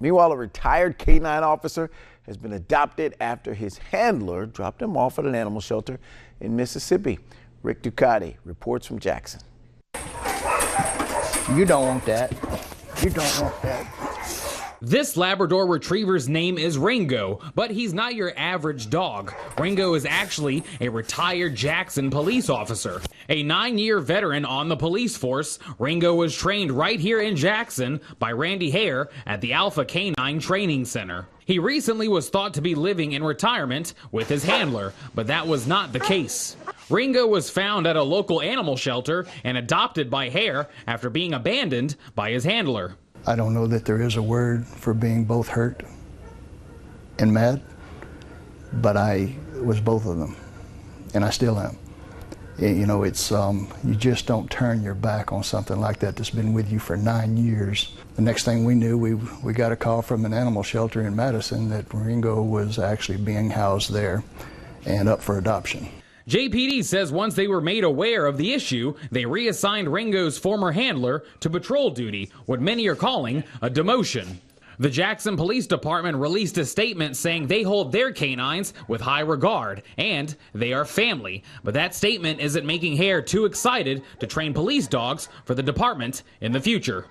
Meanwhile, a retired canine officer has been adopted after his handler dropped him off at an animal shelter in Mississippi. Rick Ducati reports from Jackson. You don't want that. You don't want that. This Labrador Retriever's name is Ringo, but he's not your average dog. Ringo is actually a retired Jackson police officer. A 9-year veteran on the police force, Ringo was trained right here in Jackson by Randy Hare at the Alpha Canine Training Center. He recently was thought to be living in retirement with his handler, but that was not the case. Ringo was found at a local animal shelter and adopted by Hare after being abandoned by his handler. I don't know that there is a word for being both hurt and mad, but I was both of them, and I still am. You know, it's you just don't turn your back on something like that that's been with you for 9 years. The next thing we knew, we got a call from an animal shelter in Madison that Ringo was actually being housed there and up for adoption. JPD says once they were made aware of the issue, they reassigned Ringo's former handler to patrol duty, what many are calling a demotion. The Jackson Police Department released a statement saying they hold their canines with high regard and they are family. But that statement isn't making Hare too excited to train police dogs for the department in the future.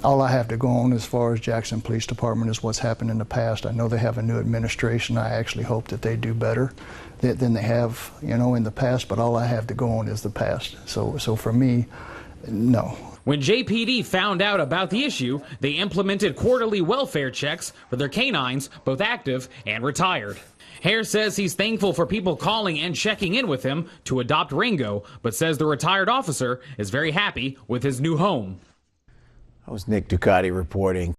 All I have to go on as far as Jackson Police Department is what's happened in the past. I know they have a new administration. I actually hope that they do better than they have, you know, in the past, but all I have to go on is the past. So for me, no. When JPD found out about the issue, they implemented quarterly welfare checks for their canines, both active and retired. Hare says he's thankful for people calling and checking in with him to adopt Ringo, but says the retired officer is very happy with his new home. That was Nick Ducati reporting.